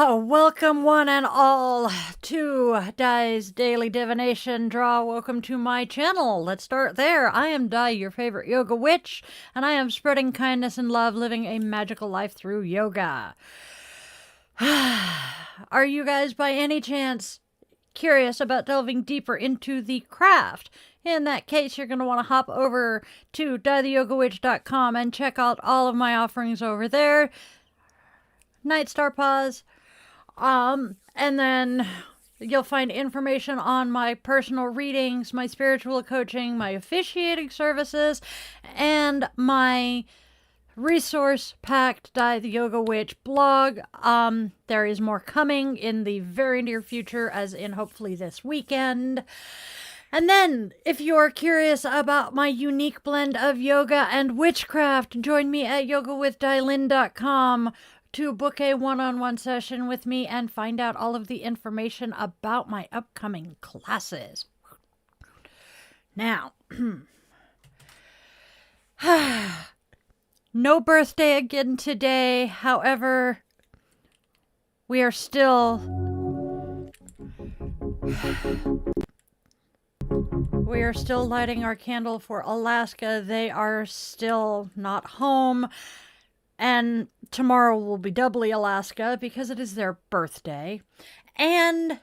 Welcome one and all to Di's Daily Divination Draw. Welcome to my channel. Let's start there. I am Di, your favorite yoga witch, and I am spreading kindness and love, living a magical life through yoga. Are you guys by any chance curious about delving deeper into the craft? In that case, you're going to want to hop over to dietheyogawitch.com and check out all of my offerings over there. Night Star Pause. And then you'll find information on my personal readings, my spiritual coaching, my officiating services, and my resource-packed Di the Yoga Witch blog. There is more coming in the very near future, as in hopefully this weekend. And then, if you're curious about my unique blend of yoga and witchcraft, join me at yogawithdilin.com to book a one-on-one session with me and find out all of the information about my upcoming classes. Now, no birthday again today. However, we are still lighting our candle for Alaska. They are still not home. And tomorrow will be doubly Alaska because it is their birthday. And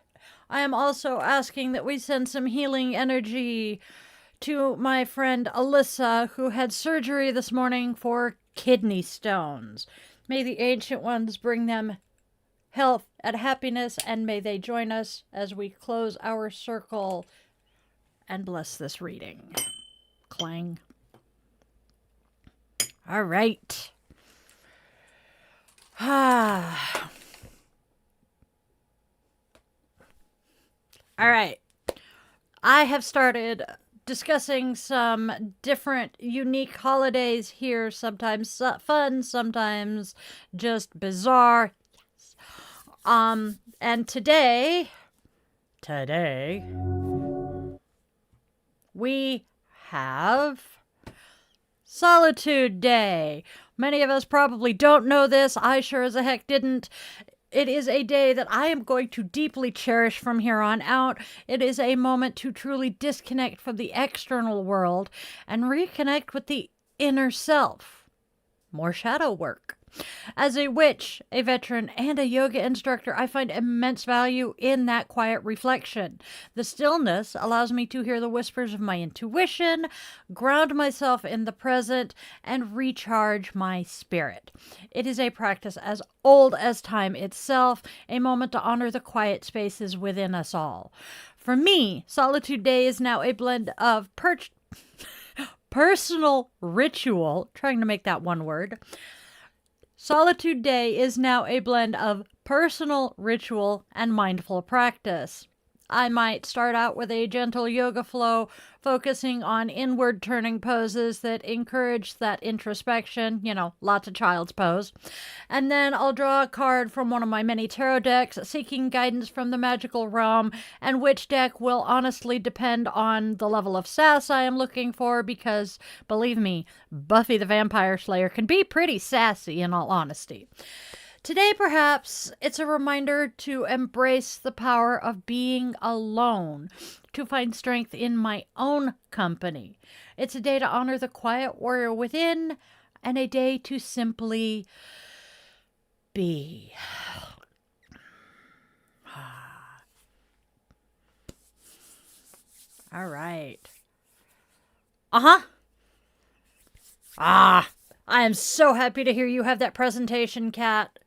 I am also asking that we send some healing energy to my friend Alyssa, who had surgery this morning for kidney stones. May the ancient ones bring them health and happiness, and may they join us as we close our circle and bless this reading. Clang. All right. All right. I have started discussing some different unique holidays here, sometimes fun, sometimes just bizarre. Yes. And today we have Solitude Day. Many of us probably don't know this. I sure as a heck didn't. It is a day that I am going to deeply cherish from here on out. It is a moment to truly disconnect from the external world and reconnect with the inner self. More shadow work. As a witch, a veteran, and a yoga instructor, I find immense value in that quiet reflection. The stillness allows me to hear the whispers of my intuition, ground myself in the present, and recharge my spirit. It is a practice as old as time itself, a moment to honor the quiet spaces within us all. For me, Solitude Day is now a blend of personal ritual, trying to make that one word. Solitude Day is now a blend of personal ritual and mindful practice. I might start out with a gentle yoga flow, focusing on inward turning poses that encourage that introspection, lots of child's pose. And then I'll draw a card from one of my many tarot decks, seeking guidance from the magical realm, and which deck will honestly depend on the level of sass I am looking for, because, believe me, Buffy the Vampire Slayer can be pretty sassy in all honesty. Today, perhaps, it's a reminder to embrace the power of being alone, to find strength in my own company. It's a day to honor the quiet warrior within, and a day to simply be. All right. I am so happy to hear you have that presentation, Kat.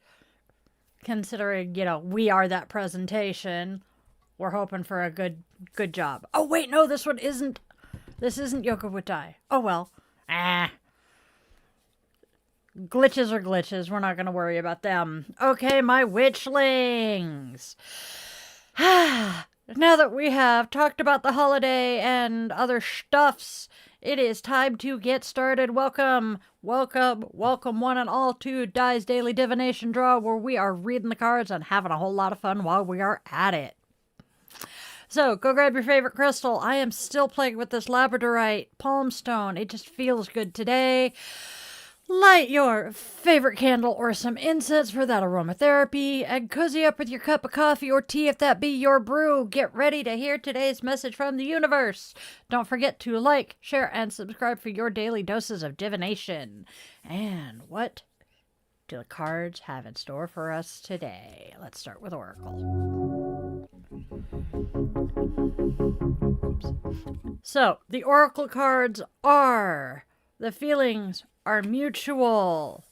Considering, we are that presentation, we're hoping for a good job. Oh, wait, no, this isn't Yoga with Di. Oh, well. Glitches are glitches. We're not going to worry about them. Okay, my witchlings. Now that we have talked about the holiday and other stuffs, it is time to get started. Welcome one and all to Di's Daily Divination Draw, where we are reading the cards and having a whole lot of fun while we are at it. So, go grab your favorite crystal. I am still playing with this labradorite palm stone. It just feels good today. Light your favorite candle or some incense for that aromatherapy, and cozy up with your cup of coffee or tea if that be your brew. Get ready to hear today's message from the universe. Don't forget to like, share, and subscribe for your daily doses of divination. And what do the cards have in store for us today? Let's start with Oracle. So, the Oracle cards are: the feelings are mutual.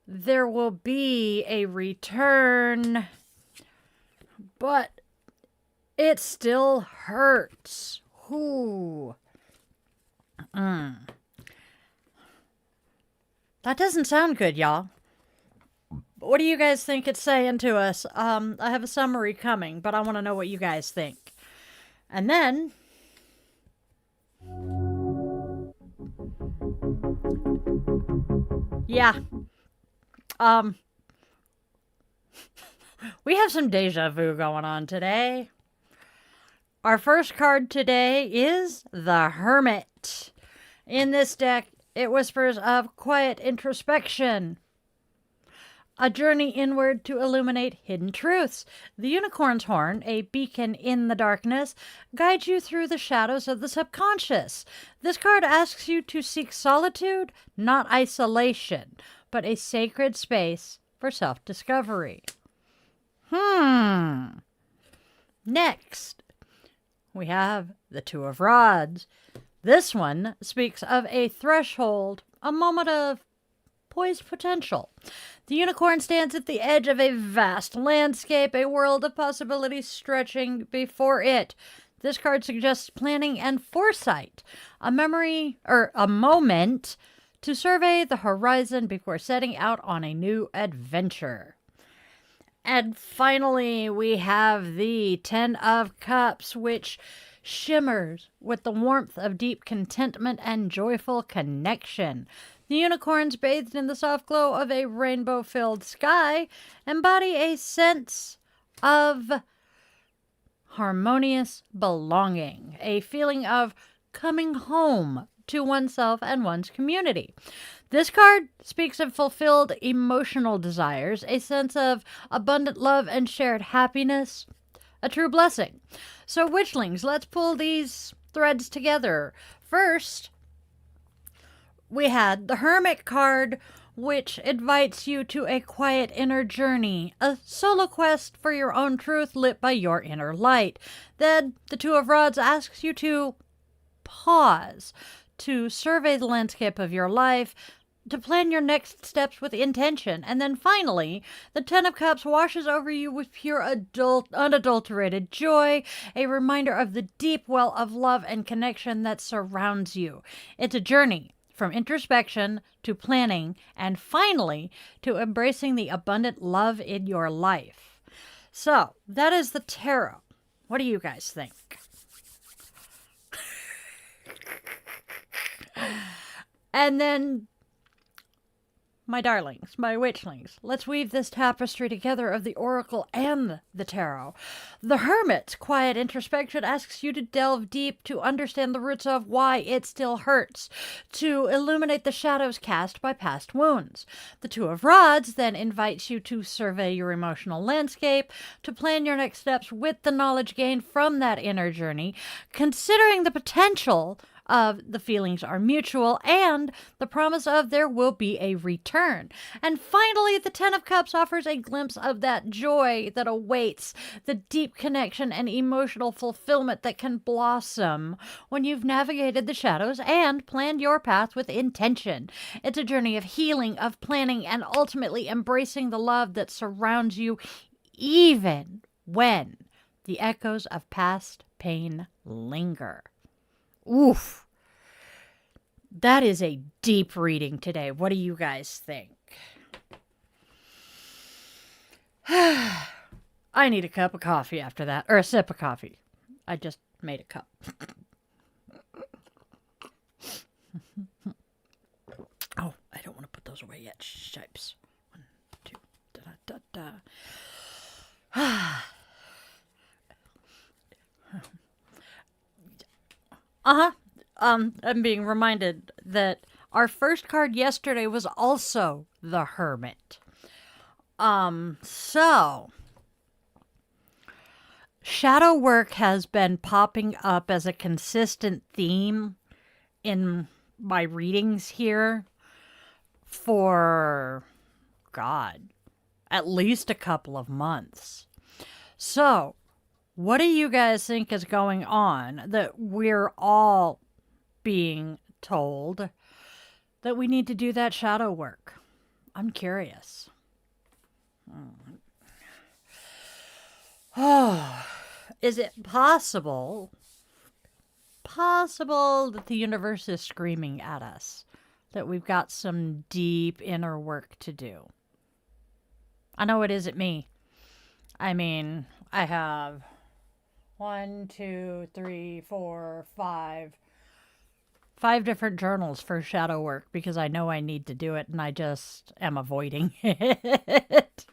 There will be a return, but it still hurts. Ooh. That doesn't sound good, y'all. What do you guys think it's saying to us? I have a summary coming, but I want to know what you guys think. And then yeah. We have some deja vu going on today. Our first card today is the Hermit. In this deck, it whispers of quiet introspection, a journey inward to illuminate hidden truths. The unicorn's horn, a beacon in the darkness, guides you through the shadows of the subconscious. This card asks you to seek solitude, not isolation, but a sacred space for self-discovery. Next, we have the Two of Rods. This one speaks of a threshold, a moment of poised potential. The unicorn stands at the edge of a vast landscape, a world of possibilities stretching before it. This card suggests planning and foresight, a moment to survey the horizon before setting out on a new adventure. And finally, we have the Ten of Cups, which shimmers with the warmth of deep contentment and joyful connection. The unicorns, bathed in the soft glow of a rainbow-filled sky, embody a sense of harmonious belonging, a feeling of coming home to oneself and one's community. This card speaks of fulfilled emotional desires, a sense of abundant love and shared happiness, a true blessing. So, Witchlings, let's pull these threads together. First, we had the Hermit card, which invites you to a quiet inner journey, a solo quest for your own truth lit by your inner light. Then, the Two of Rods asks you to pause, to survey the landscape of your life, to plan your next steps with intention. And then finally, the Ten of Cups washes over you with pure unadulterated joy, a reminder of the deep well of love and connection that surrounds you. It's a journey from introspection to planning and finally to embracing the abundant love in your life. So, that is the tarot. What do you guys think? And then, my darlings, my witchlings, let's weave this tapestry together of the oracle and the tarot. The Hermit's quiet introspection asks you to delve deep, to understand the roots of why it still hurts, to illuminate the shadows cast by past wounds. The Two of Rods then invites you to survey your emotional landscape, to plan your next steps with the knowledge gained from that inner journey, considering the potential of the feelings are mutual and the promise of there will be a return. And finally, the Ten of Cups offers a glimpse of that joy that awaits, the deep connection and emotional fulfillment that can blossom when you've navigated the shadows and planned your path with intention. It's a journey of healing, of planning, and ultimately embracing the love that surrounds you, even when the echoes of past pain linger. Oof. That is a deep reading today. What do you guys think? I need a cup of coffee after that. Or a sip of coffee. I just made a cup. Oh, I don't want to put those away yet. Shipes. 1, 2, da-da-da-da. I'm being reminded that Our first card yesterday was also the Hermit. So shadow work has been popping up as a consistent theme in my readings here for, God, at least a couple of months. So, what do you guys think is going on that we're all being told that we need to do that shadow work? I'm curious. Oh, is it possible that the universe is screaming at us that we've got some deep inner work to do? I know it isn't me. I mean, I have 1, 2, 3, 4, 5 different journals for shadow work because I know I need to do it and I just am avoiding it.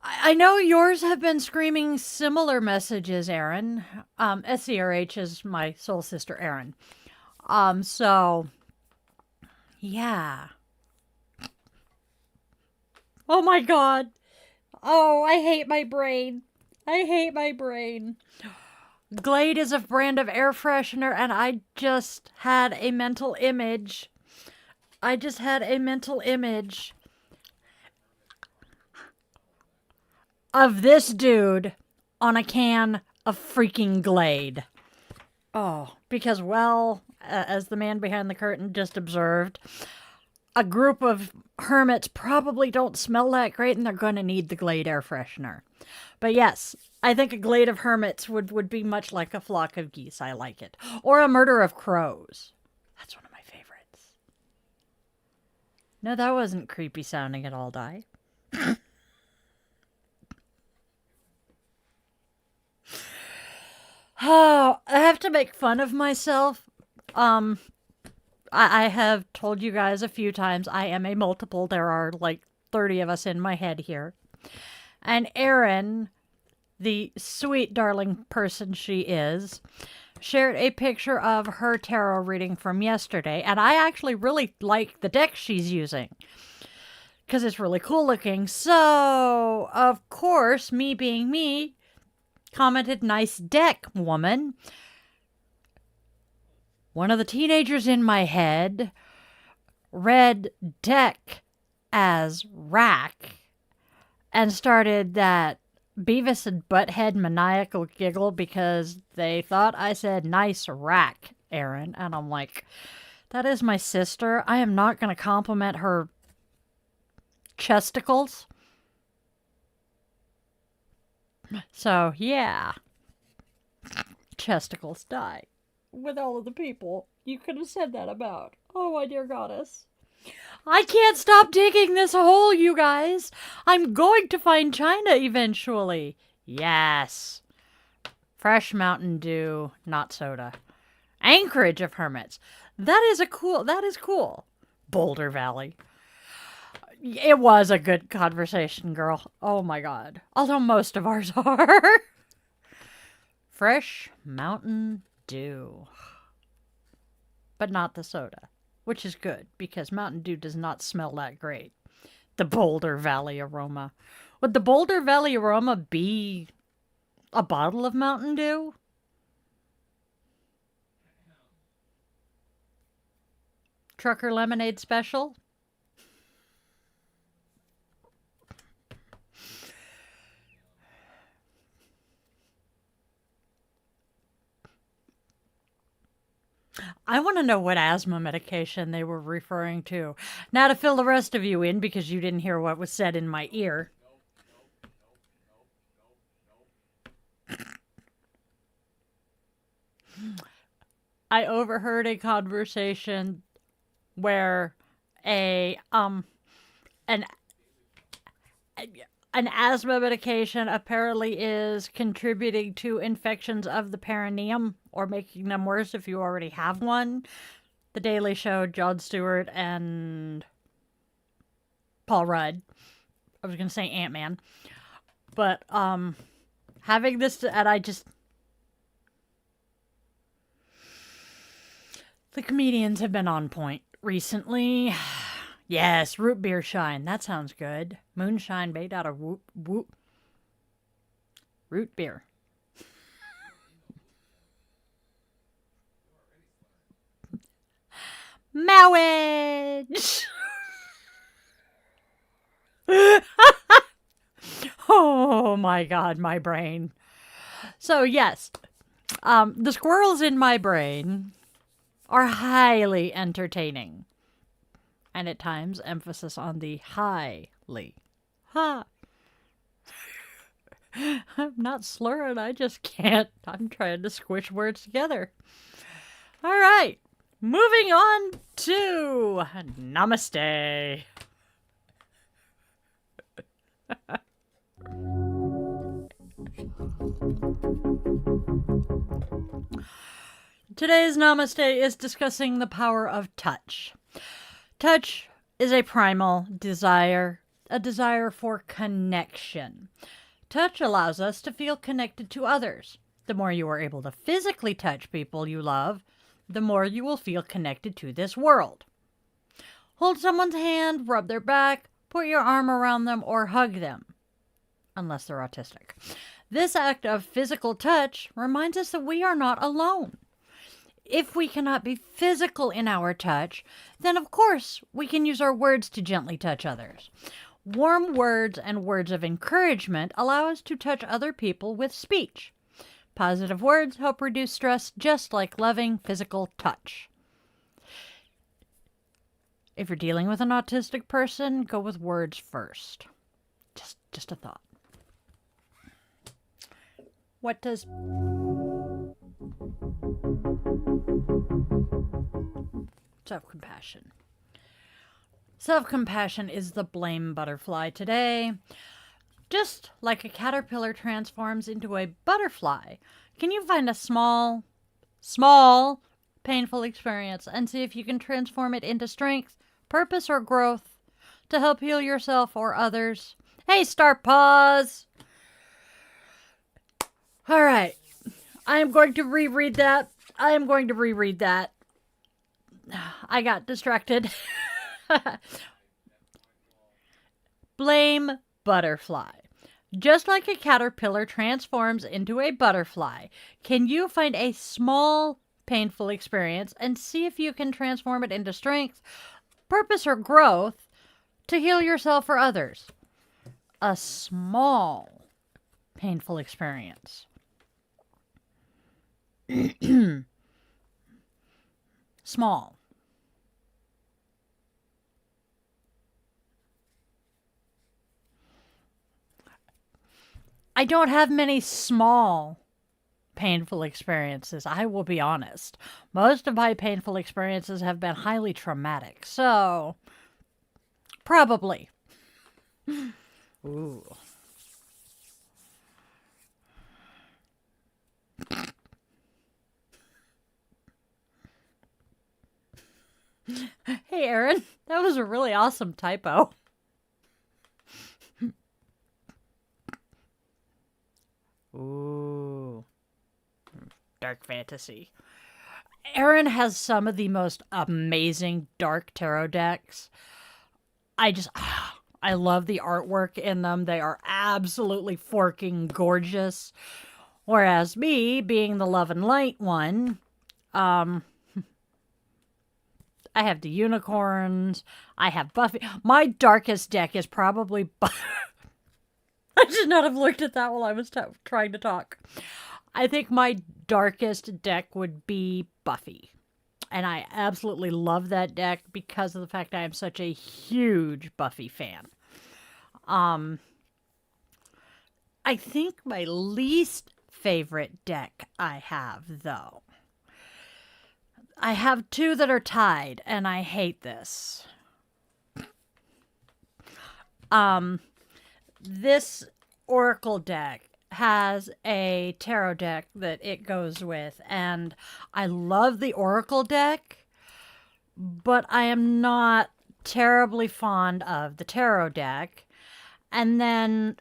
I know yours have been screaming similar messages, Erin. SCRH is my soul sister, Erin. So, yeah. Oh my God. Oh, I hate my brain. I hate my brain. Glade is a brand of air freshener, and I just had a mental image. Of this dude on a can of freaking Glade. Oh, because, well, as the man behind the curtain just observed, a group of hermits probably don't smell that great and they're going to need the Glade air freshener. But yes, I think a Glade of hermits would be much like a flock of geese. I like it. Or a murder of crows. That's one of my favorites. No, that wasn't creepy sounding at all, Di. Oh, I have to make fun of myself. I have told you guys a few times I am a multiple. There are like 30 of us in my head here. And Erin, the sweet, darling person she is, shared a picture of her tarot reading from yesterday. And I actually really like the deck she's using because it's really cool looking. So, of course, me being me, commented, "Nice deck, woman." One of the teenagers in my head read deck as rack and started that Beavis and Butthead maniacal giggle because they thought I said nice rack, Erin. And I'm like, that is my sister. I am not going to compliment her chesticles. So, yeah. Chesticles die. With all of the people you could have said that about. Oh, my dear goddess. I can't stop digging this hole, you guys. I'm going to find China eventually. Yes. Fresh Mountain Dew, not soda. Anchorage of Hermits. That is cool. Boulder Valley. It was a good conversation, girl. Oh my God. Although most of ours are. Fresh Mountain Dew. But not the soda. Which is good, because Mountain Dew does not smell that great. The Boulder Valley aroma. Would the Boulder Valley aroma be a bottle of Mountain Dew? Trucker Lemonade Special? I want to know what asthma medication they were referring to. Now to fill the rest of you in because you didn't hear what was said in my ear. I overheard a conversation where an asthma medication apparently is contributing to infections of the perineum or making them worse if you already have one. The Daily Show, Jon Stewart, and Paul Rudd. I was going to say Ant-Man. But having this, and I just... The comedians have been on point recently. Yes, root beer shine. That sounds good. Moonshine made out of root beer. Marriage! Oh my god, my brain. So yes, the squirrels in my brain are highly entertaining. And at times, emphasis on the highly. Ha! I'm not slurring, I just can't. I'm trying to squish words together. All right, moving on to Namaste. Today's Namaste is discussing the power of touch. Touch is a primal desire, a desire for connection. Touch allows us to feel connected to others. The more you are able to physically touch people you love, the more you will feel connected to this world. Hold someone's hand, rub their back, put your arm around them, or hug them, unless they're autistic. This act of physical touch reminds us that we are not alone. If we cannot be physical in our touch, then of course we can use our words to gently touch others. Warm words and words of encouragement allow us to touch other people with speech. Positive words help reduce stress just like loving physical touch. If you're dealing with an autistic person, go with words first. Just a thought. What does self-compassion? Self-compassion is the blame butterfly today. Just like a caterpillar transforms into a butterfly, can you find a small, painful experience and see if you can transform it into strength, purpose, or growth to help heal yourself or others? Hey, Star Paws! All right. I am going to reread that. I got distracted. Blame butterfly. Just like a caterpillar transforms into a butterfly, can you find a small, painful experience and see if you can transform it into strength, purpose, or growth to heal yourself or others? A small, painful experience. Small. I don't have many small painful experiences, I will be honest. Most of my painful experiences have been highly traumatic, so probably. Ooh. Hey, Aaron, that was a really awesome typo. Ooh. Dark fantasy. Aaron has some of the most amazing dark tarot decks. I love the artwork in them. They are absolutely forking gorgeous. Whereas me, being the love and light one, I have the unicorns. I have Buffy. My darkest deck is probably I should not have looked at that while I was trying to talk. I think my darkest deck would be Buffy. And I absolutely love that deck because of the fact I am such a huge Buffy fan. I think my least favorite deck I have, though. I have two that are tied, and I hate this. This Oracle deck has a tarot deck that it goes with, and I love the Oracle deck, but I am not terribly fond of the tarot deck. And then,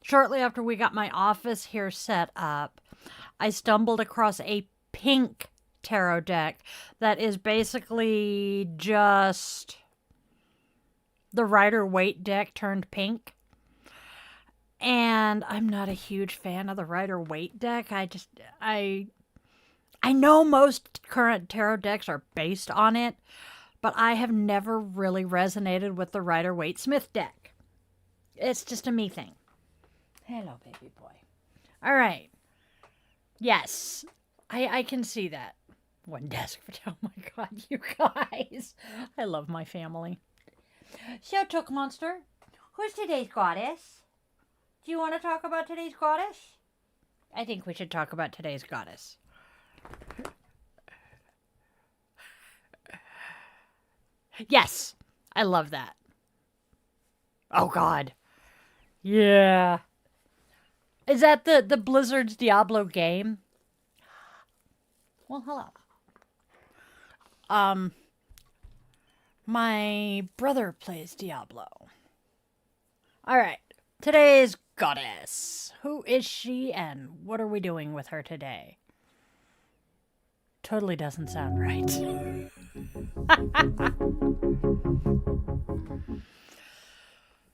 shortly after we got my office here set up, I stumbled across a pink tarot deck that is basically just the Rider-Waite deck turned pink. And I'm not a huge fan of the Rider-Waite deck. I know most current tarot decks are based on it, but I have never really resonated with the Rider-Waite-Smith deck. It's just a me thing. Hello, baby boy. All right. Yes, I can see that. One desk. Oh my god, you guys. I love my family. So, Took Monster, who's today's goddess? Do you want to talk about today's goddess? I think we should talk about today's goddess. Yes, I love that. Oh god. Yeah. Is that the Blizzard's Diablo game? Well, hello. My brother plays Diablo. All right. Today's goddess. Who is she and what are we doing with her today? Totally doesn't sound right.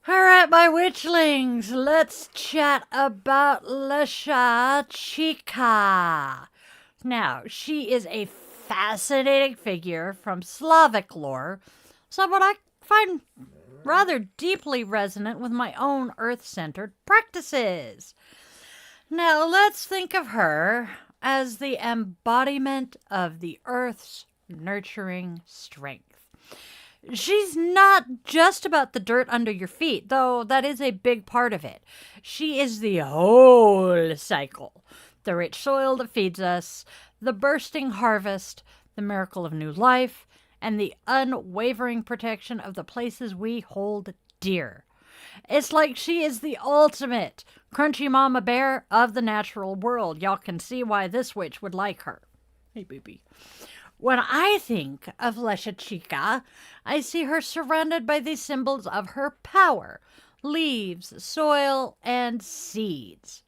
All right, my witchlings, let's chat about Lesha Chica. Now, she is a fascinating figure from Slavic lore, someone I find rather deeply resonant with my own earth-centered practices. Now, let's think of her as the embodiment of the earth's nurturing strength. She's not just about the dirt under your feet, though that is a big part of it. She is the whole cycle. The rich soil that feeds us, the bursting harvest, the miracle of new life, and the unwavering protection of the places we hold dear. It's like she is the ultimate crunchy mama bear of the natural world. Y'all can see why this witch would like her. Hey, baby. When I think of Lesha Chica, I see her surrounded by these symbols of her power: leaves, soil, and seeds.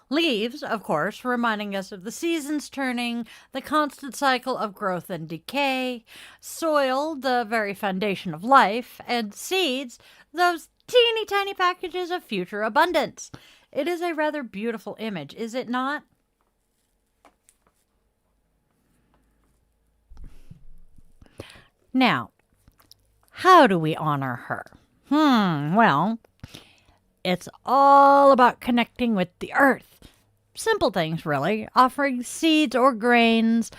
Leaves, of course, reminding us of the seasons turning, the constant cycle of growth and decay. Soil, the very foundation of life. And seeds, those teeny tiny packages of future abundance. It is a rather beautiful image, is it not? Now, how do we honor her? Well, it's all about connecting with the earth. Simple things, really. Offering seeds or grains,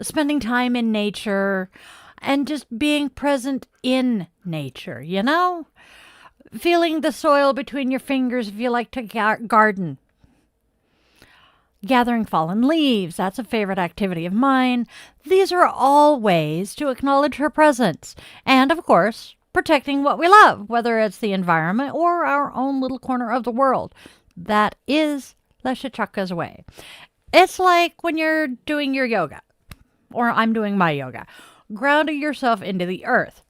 spending time in nature, and just being present in nature, you know? Feeling the soil between your fingers if you like to garden. Gathering fallen leaves, that's a favorite activity of mine. These are all ways to acknowledge her presence. And, of course, protecting what we love, whether it's the environment or our own little corner of the world. That is Lesha Chica's way. It's like when you're doing your yoga, or I'm doing my yoga, grounding yourself into the earth.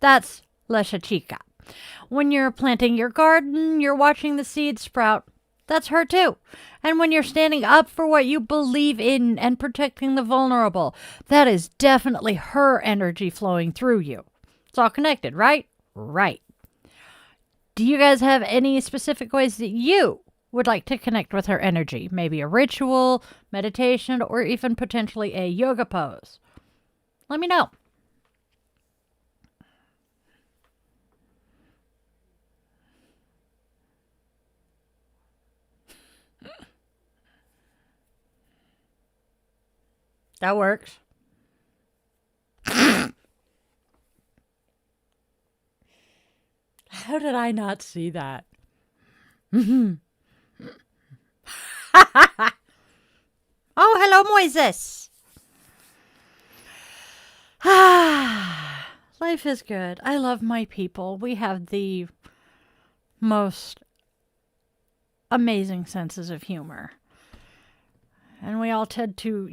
That's Lesha Chica. When you're planting your garden, you're watching the seeds sprout. That's her too. And when you're standing up for what you believe in and protecting the vulnerable, that is definitely her energy flowing through you. It's all connected, right? Right. Do you guys have any specific ways that you would like to connect with her energy? Maybe a ritual, meditation, or even potentially a yoga pose? Let me know. That works. How did I not see that? Oh, hello, Moises. Life is good. I love my people. We have the most amazing senses of humor. And we all tend to,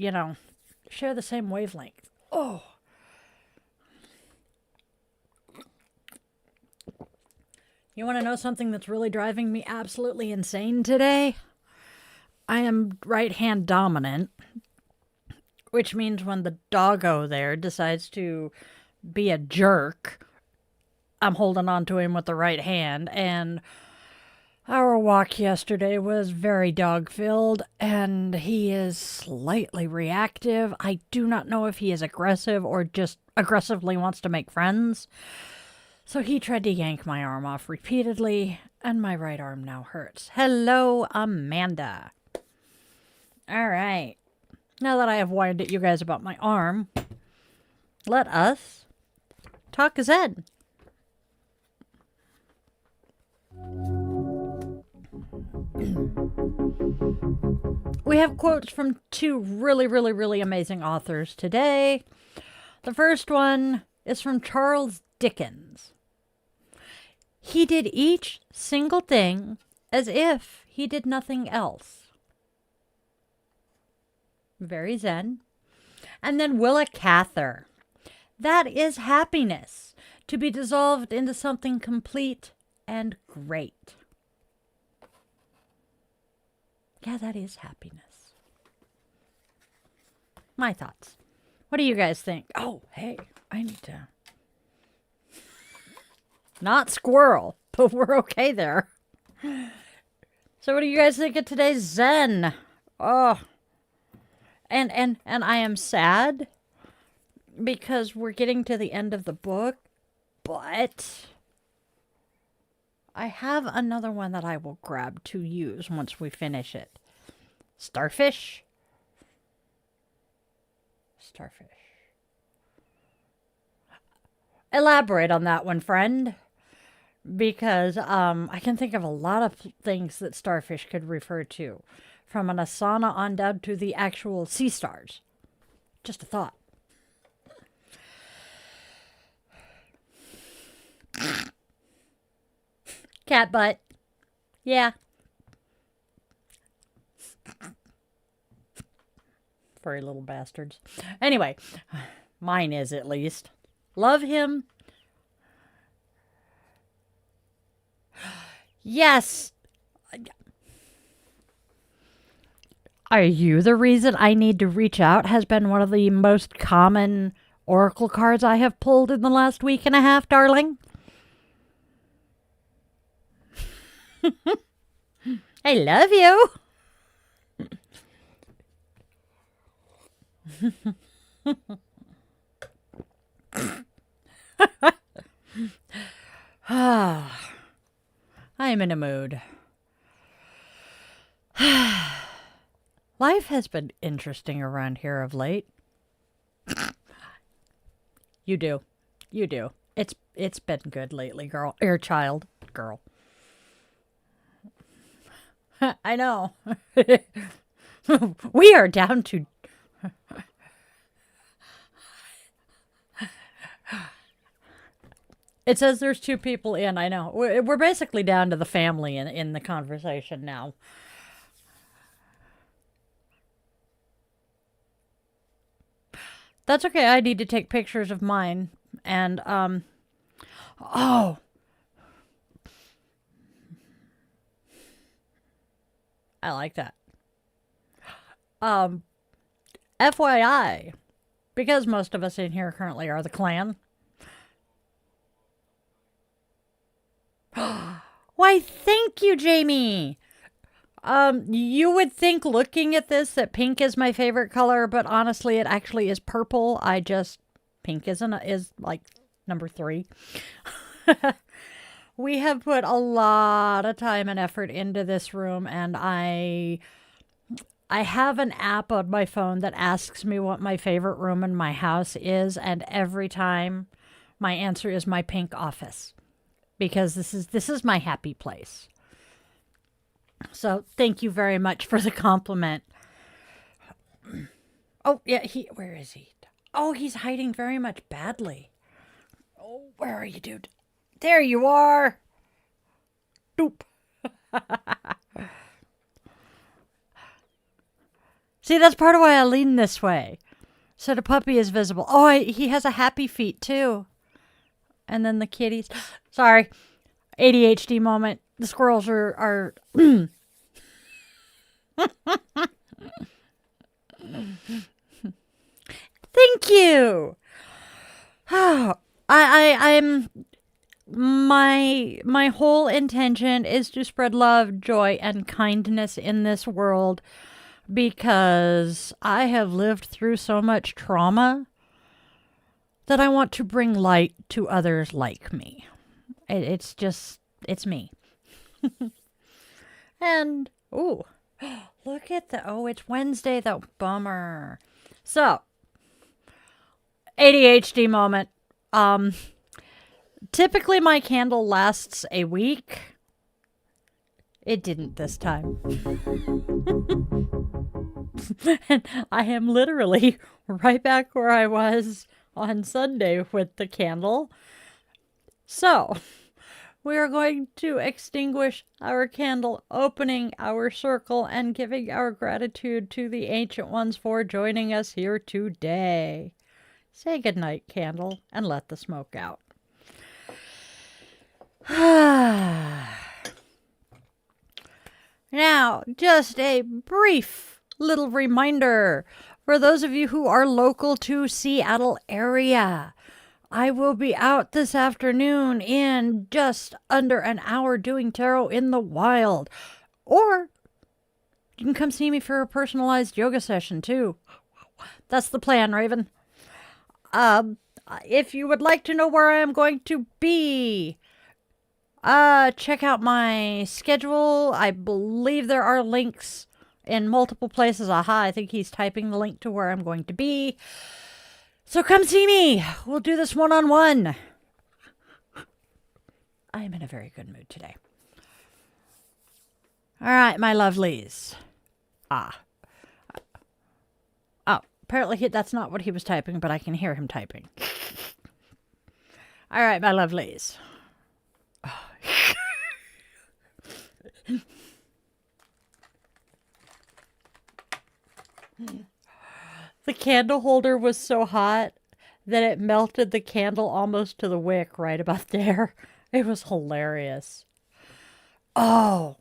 share the same wavelength. Oh. You want to know something that's really driving me absolutely insane today? I am right-hand dominant. which means when the doggo there decides to be a jerk, I'm holding on to him with the right hand. And our walk yesterday was very dog-filled, and he is slightly reactive. I do not know if he is aggressive or just aggressively wants to make friends. So he tried to yank my arm off repeatedly, and my right arm now hurts. Hello, Amanda. All right. Now that I have whined at you guys about my arm, let us talk Zen. We have quotes from two really amazing authors today. The first one is from Charles Dickens. He did each single thing as if he did nothing else. Very Zen. And then Willa Cather. That is happiness, to be dissolved into something complete and great. Yeah, that is happiness. My thoughts. What do you guys think? Oh, hey, I need to... Not squirrel, but we're okay there. So what do you guys think of today's Zen? Oh. And I am sad because we're getting to the end of the book, but I have another one that I will grab to use once we finish it. Starfish. Starfish. Elaborate on that one, friend. Because I can think of a lot of things that starfish could refer to. From an asana on down to the actual sea stars. Just a thought. Cat butt. Yeah. Furry little bastards. Anyway, mine is at least. Love him. Yes. Are you the reason I need to reach out has been one of the most common oracle cards I have pulled in the last week and a half, darling? I love you. I am in a mood. Life has been interesting around here of late. You do. You do. It's been good lately, girl. Or child. Girl. I know. We are down to... It says there's 2 people in, I know. We're basically down to the family in the conversation now. That's okay, I need to take pictures of mine. And, oh. I like that. FYI, because most of us in here currently are the clan. Why, thank you, Jamie. You would think looking at this that pink is my favorite color, but honestly, it actually is purple. Pink is like number 3. We have put a lot of time and effort into this room, and I have an app on my phone that asks me what my favorite room in my house is, and every time my answer is my pink office. Because this is my happy place. So thank you very much for the compliment. Oh, yeah, where is he? Oh, he's hiding very much badly. Oh, where are you, dude? There you are. Doop. See, that's part of why I lean this way. So the puppy is visible. Oh, he has a happy feet too. And then the kitties. Sorry. ADHD moment. The squirrels are Thank you. I'm my whole intention is to spread love, joy, and kindness in this world because I have lived through so much trauma that I want to bring light to others like me. It's me. And, ooh, look at it's Wednesday though. Bummer. So, ADHD moment. Typically my candle lasts a week. It didn't this time. And I am literally right back where I was on Sunday with the candle. So, we are going to extinguish our candle, opening our circle, and giving our gratitude to the Ancient Ones for joining us here today. Say goodnight, candle, and let the smoke out. Now, just a brief little reminder for those of you who are local to Seattle area. I will be out this afternoon in just under an hour doing tarot in the wild. Or you can come see me for a personalized yoga session too. That's the plan, Raven. If you would like to know where I am going to be, check out my schedule. I believe there are links in multiple places. Aha, I think he's typing the link to where I'm going to be. So come see me. We'll do this one-on-one. I am in a very good mood today. All right, my lovelies. Oh, apparently that's not what he was typing, but I can hear him typing. All right, my lovelies. The candle holder was so hot that it melted the candle almost to the wick right about there. It was hilarious. Oh,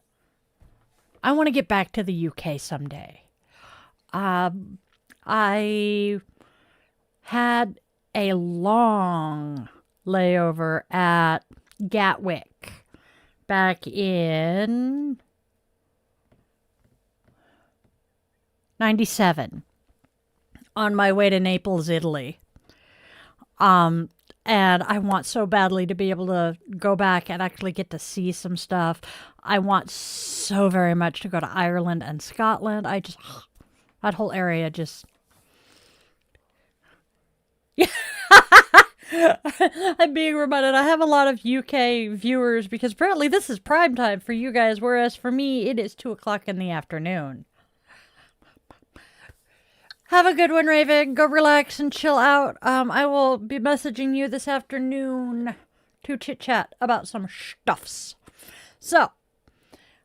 I want to get back to the UK someday. I had a long layover at Gatwick back in 97 on my way to Naples, Italy. And I want so badly to be able to go back and actually get to see some stuff. I want so very much to go to Ireland and Scotland. That whole area just... I'm being reminded I have a lot of UK viewers because apparently this is prime time for you guys, whereas for me it is 2 o'clock in the afternoon. Have a good one, Raven. Go relax and chill out. I will be messaging you this afternoon to chit-chat about some stuffs. So,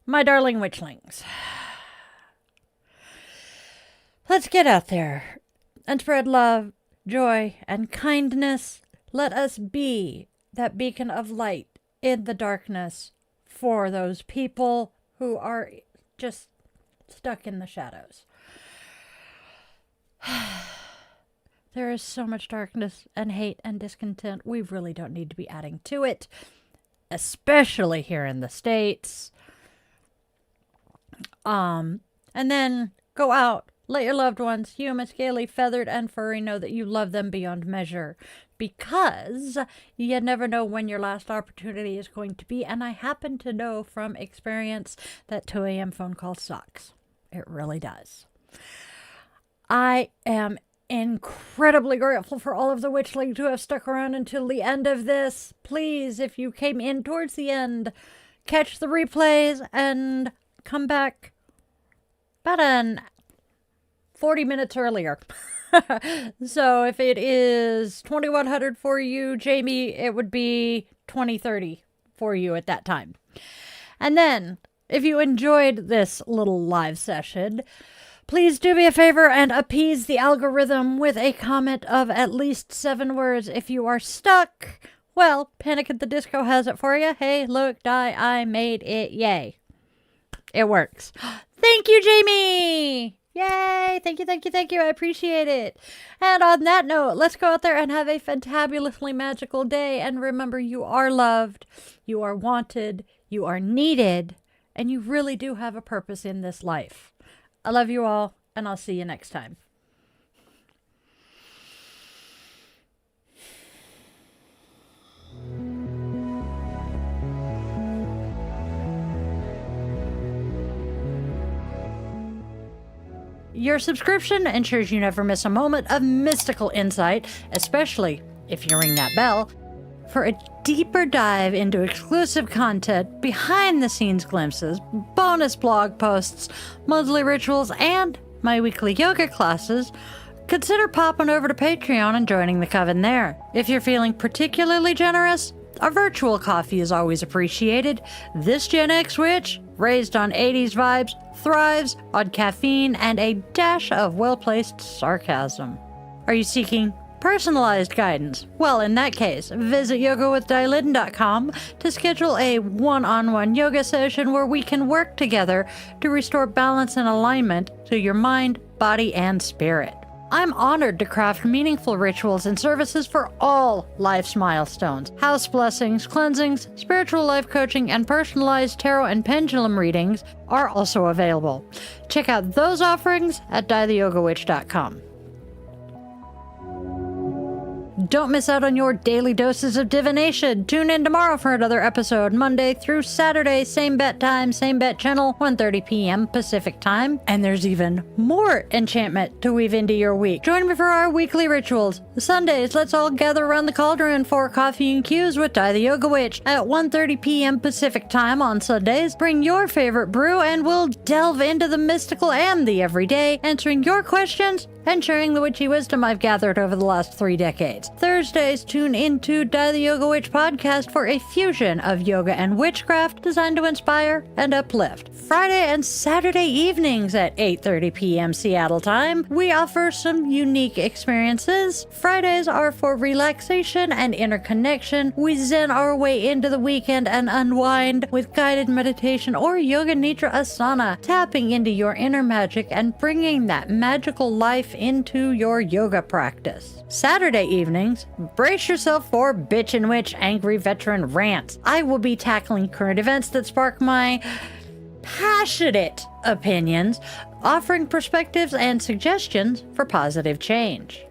my darling witchlings, let's get out there and spread love, joy, and kindness. Let us be that beacon of light in the darkness for those people who are just stuck in the shadows. There is so much darkness and hate and discontent. We really don't need to be adding to it, especially here in the States. And then go out, let your loved ones, human, scaly, feathered, and furry, know that you love them beyond measure, because you never know when your last opportunity is going to be. And I happen to know from experience that 2 a.m. phone call sucks. It really does. I am incredibly grateful for all of the witchlings who have stuck around until the end of this. Please, if you came in towards the end, catch the replays and come back about 40 minutes earlier. So if it is 2100 for you, Jamie, it would be 2030 for you at that time. And then, if you enjoyed this little live session, please do me a favor and appease the algorithm with a comment of at least 7 words. If you are stuck, well, Panic at the Disco has it for you. Hey, look, die, I made it, yay. It works. Thank you, Jamie! Yay! Thank you, thank you, thank you. I appreciate it. And on that note, let's go out there and have a fantabulously magical day. And remember, you are loved, you are wanted, you are needed, and you really do have a purpose in this life. I love you all, and I'll see you next time. Your subscription ensures you never miss a moment of mystical insight, especially if you ring that bell. For a deeper dive into exclusive content, behind-the-scenes glimpses, bonus blog posts, monthly rituals, and my weekly yoga classes, consider popping over to Patreon and joining the coven there. If you're feeling particularly generous, a virtual coffee is always appreciated. This Gen X witch, raised on 80s vibes, thrives on caffeine and a dash of well-placed sarcasm. Are you seeking personalized guidance? Well, in that case, visit yogawithdylin.com to schedule a one-on-one yoga session where we can work together to restore balance and alignment to your mind, body, and spirit. I'm honored to craft meaningful rituals and services for all life's milestones. House blessings, cleansings, spiritual life coaching, and personalized tarot and pendulum readings are also available. Check out those offerings at dietheyogawitch.com. Don't miss out on your daily doses of divination. Tune in tomorrow for another episode, Monday through Saturday, same bat time, same bat channel, 1:30 p.m. Pacific time. And there's even more enchantment to weave into your week. Join me for our weekly rituals. Sundays, let's all gather around the cauldron for coffee and cues with Di the Yoga Witch at 1:30 p.m. Pacific time on Sundays. Bring your favorite brew and we'll delve into the mystical and the everyday, answering your questions and sharing the witchy wisdom I've gathered over the last 3 decades. Thursdays, tune into Di the Yoga Witch podcast for a fusion of yoga and witchcraft designed to inspire and uplift. Friday and Saturday evenings at 8:30 p.m. Seattle time, we offer some unique experiences. Fridays are for relaxation and interconnection. We zen our way into the weekend and unwind with guided meditation or yoga nidra asana, tapping into your inner magic and bringing that magical life into your yoga practice. Saturday evenings, brace yourself for Bitch and Witch Angry Veteran Rants. I will be tackling current events that spark my passionate opinions, offering perspectives and suggestions for positive change.